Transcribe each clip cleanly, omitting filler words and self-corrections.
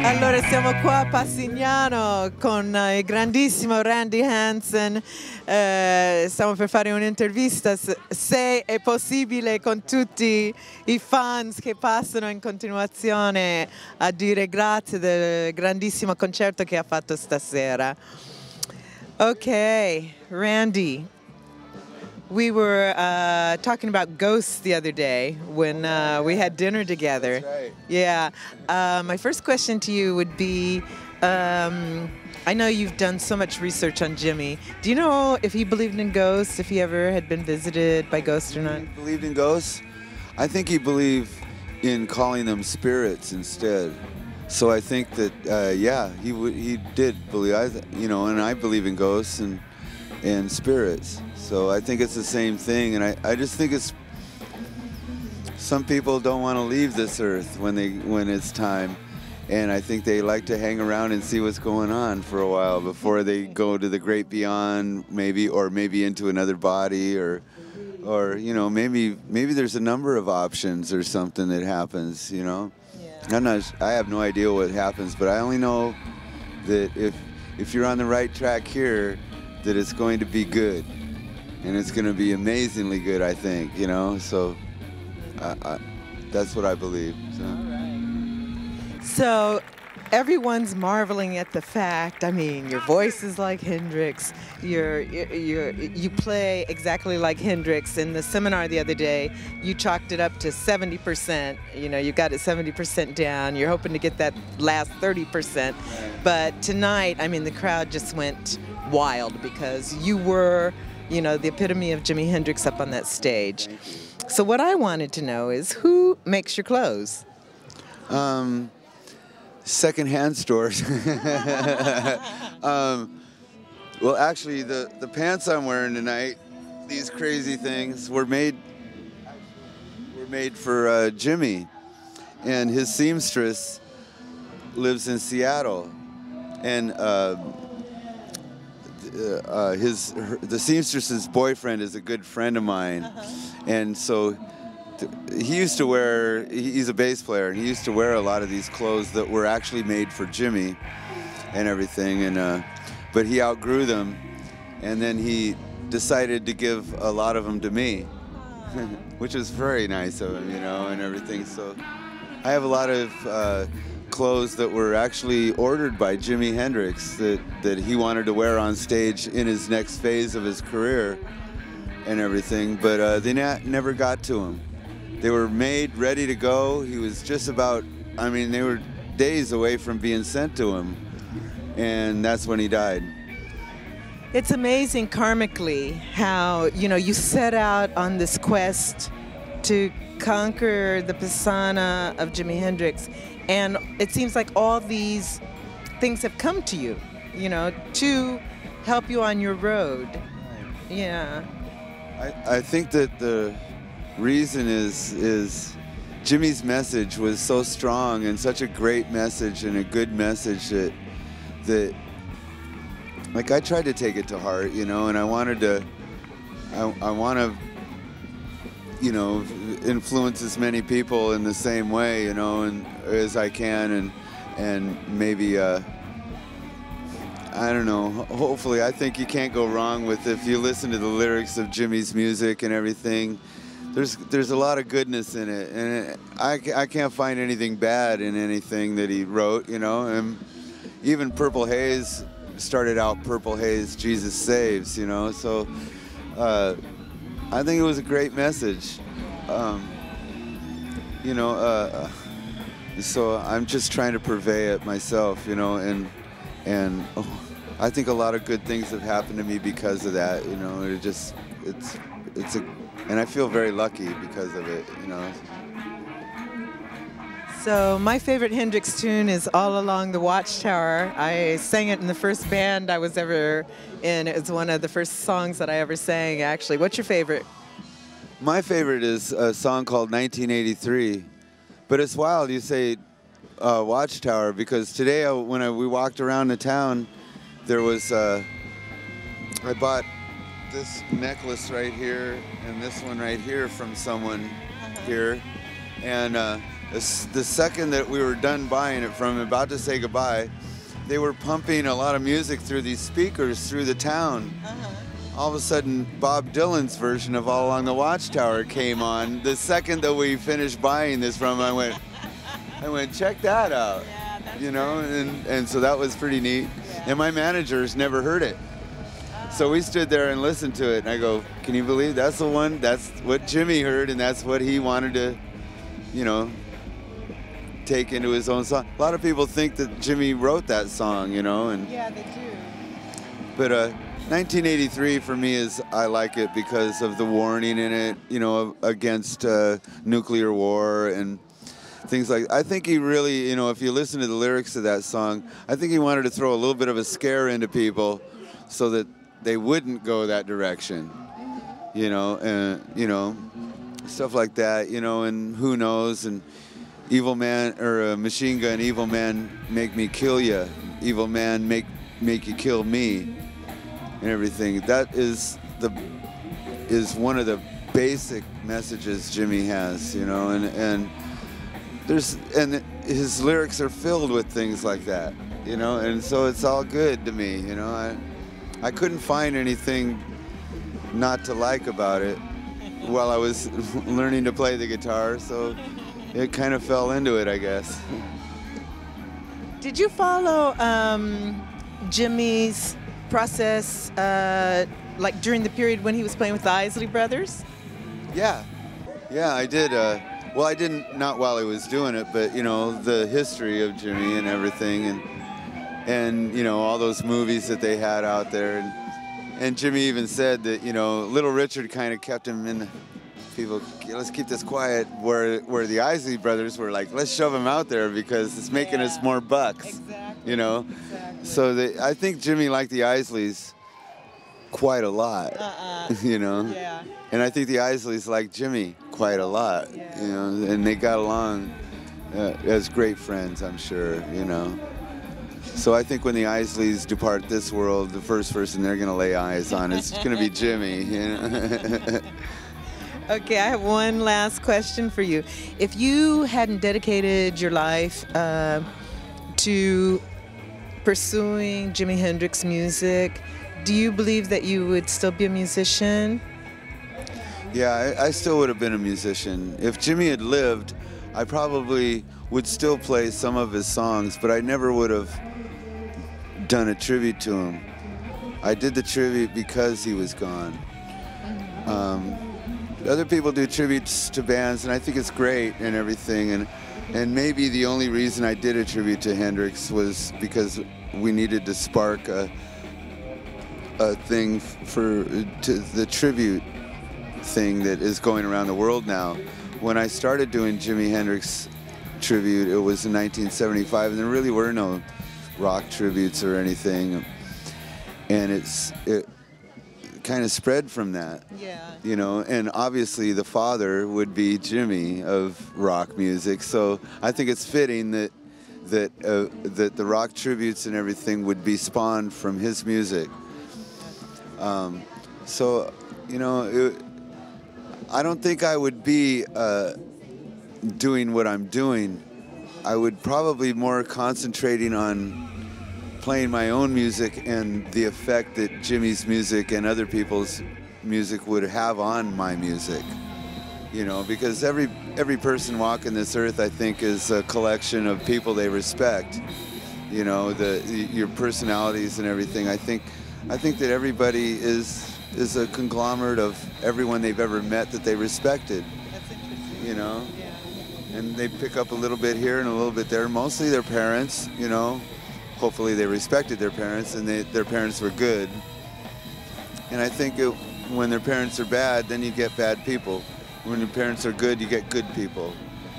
Allora siamo qua a Passignano con il grandissimo Randy Hansen, stiamo per fare un'intervista, se è possibile, con tutti i fans che passano in continuazione a dire grazie del grandissimo concerto che ha fatto stasera. Ok, Randy. We were talking about ghosts the other day when we had dinner together. That's right. Yeah. My first question to you would be, I know you've done so much research on Jimmy. Do you know if he believed in ghosts, if he ever had been visited by ghosts or not? He believed in ghosts? I think he believed in calling them spirits instead. So I think that, yeah, he did believe, and I believe in ghosts and spirits. So I think it's the same thing, and I just think it's, some people don't want to leave this earth when it's time, and I think they like to hang around and see what's going on for a while before they go to the great beyond, maybe, or maybe into another body, or maybe there's a number of options or something that happens, Yeah. I have no idea what happens, but I only know that if you're on the right track here, that it's going to be good. And it's going to be amazingly good, I think, so that's what I believe. So. All right. So everyone's marveling at the fact, I mean, your voice is like Hendrix, you play exactly like Hendrix. In the seminar the other day, you chalked it up to 70%, you got it 70% down, you're hoping to get that last 30%. But tonight, I mean, the crowd just went wild because you were the epitome of Jimi Hendrix up on that stage. So what I wanted to know is, who makes your clothes? Second-hand stores. Well, actually, the pants I'm wearing tonight, these crazy things, were made for Jimmy, and his seamstress lives in Seattle, and the seamstress's boyfriend is a good friend of mine, and so he used to wear, he's a bass player, and he used to wear a lot of these clothes that were actually made for Jimmy and everything, and but he outgrew them, and then he decided to give a lot of them to me, which was very nice of him, and everything. So I have a lot of clothes that were actually ordered by Jimi Hendrix that he wanted to wear on stage in his next phase of his career and everything, but they never got to him. They were made, ready to go. He was just about, I mean, they were days away from being sent to him, and that's when he died. It's amazing karmically how, you set out on this quest to conquer the persona of Jimi Hendrix, and it seems like all these things have come to you, to help you on your road. Yeah. I think that the reason is Jimmy's message was so strong and such a great message and a good message that like I tried to take it to heart, and I wanted to, I want to, influence as many people in the same way, and as I can, and maybe, I don't know, hopefully, I think you can't go wrong with, if you listen to the lyrics of Jimmy's music and everything, there's a lot of goodness in it, and I can't find anything bad in anything that he wrote, and even Purple Haze started out Purple Haze, Jesus Saves, so I think it was a great message, so I'm just trying to purvey it myself, and I think a lot of good things have happened to me because of that, and I feel very lucky because of it, So my favorite Hendrix tune is All Along the Watchtower. I sang it in the first band I was ever in. It was one of the first songs that I ever sang, actually. What's your favorite? My favorite is a song called 1983. But it's wild, you say watchtower, because today when we walked around the town, there was I bought this necklace right here and this one right here from someone here, and the second that we were done buying it from, about to say goodbye, they were pumping a lot of music through these speakers through the town. All of a sudden, Bob Dylan's version of All Along the Watchtower came on. The second that we finished buying this from, I went, check that out. Yeah, you know, and so that was pretty neat. Yeah. And my managers never heard it. So we stood there and listened to it, and I go, can you believe that's the one? That's what Jimmy heard, and that's what he wanted to, you know, take into his own song. A lot of people think that Jimmy wrote that song, you know, and yeah, they do. But 1983 for me is, I like it because of the warning in it, you know, against nuclear war and things like. I think he really, you know, if you listen to the lyrics of that song, I think he wanted to throw a little bit of a scare into people so that they wouldn't go that direction, you know, and you know, stuff like that, you know, and who knows, and evil man or a machine gun, evil man make me kill you, evil man make you kill me, and everything. That is one of the basic messages Jimmy has, you know, and his lyrics are filled with things like that, you know, and so it's all good to me, you know. I couldn't find anything not to like about it while I was learning to play the guitar, so it kind of fell into it, I guess. Did you follow Jimmy's process, like during the period when he was playing with the Isley Brothers? Yeah, I did. Well, I didn't, not while he was doing it, but you know, the history of Jimmy and everything, and you know, all those movies that they had out there, and Jimmy even said that, you know, Little Richard kind of kept him in the, people, let's keep this quiet, where the Isley Brothers were like, let's shove him out there because it's making us more bucks. Exactly. You know? Exactly. So I think Jimmy liked the Isleys quite a lot. You know? Yeah. And I think the Isleys liked Jimmy quite a lot. Yeah. You know, and they got along as great friends, I'm sure, you know. So I think when the Isleys depart this world, the first person they're going to lay eyes on is going to be Jimmy, you know? Okay, I have one last question for you. If you hadn't dedicated your life to pursuing Jimi Hendrix music, do you believe that you would still be a musician? Yeah, I still would have been a musician. If Jimmy had lived, I probably would still play some of his songs, but I never would have done a tribute to him. I did the tribute because he was gone. Other people do tributes to bands, and I think it's great and everything. And maybe the only reason I did a tribute to Hendrix was because we needed to spark a thing to the tribute thing that is going around the world now. When I started doing Jimi Hendrix tribute, it was in 1975, and there really were no rock tributes or anything. And it kind of spread from that. Yeah. You know, and obviously the father would be Jimmy of rock music, so I think it's fitting that the rock tributes and everything would be spawned from his music. So, you know, I don't think I would be doing what I'm doing. I would probably more concentrating on playing my own music and the effect that Jimmy's music and other people's music would have on my music. You know, because every person walking this earth, I think, is a collection of people they respect. You know, your personalities and everything. I think that everybody is a conglomerate of everyone they've ever met that they respected. That's interesting. You know, yeah. And they pick up a little bit here and a little bit there. Mostly their parents. You know, hopefully they respected their parents and their parents were good. And I think when their parents are bad, then you get bad people. When your parents are good, you get good people.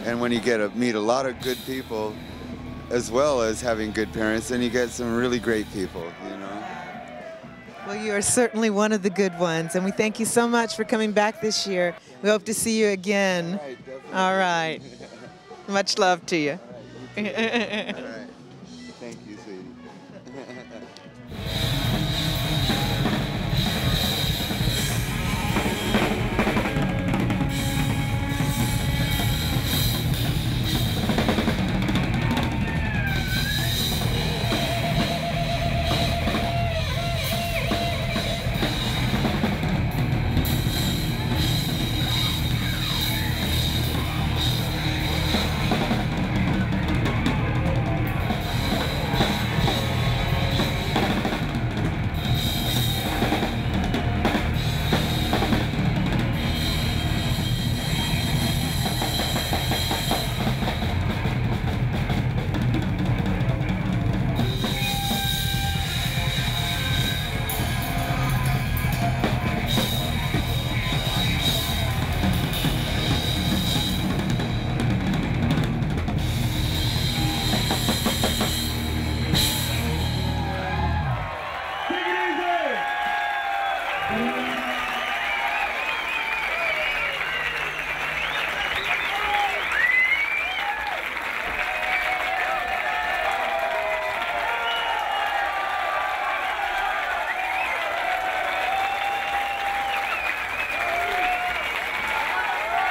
And when you meet a lot of good people, as well as having good parents, then you get some really great people, you know. Well, you are certainly one of the good ones, and we thank you so much for coming back this year. We hope to see you again. All right, definitely. All right. Much love to you. All right, you All right. Thank you, sweetie.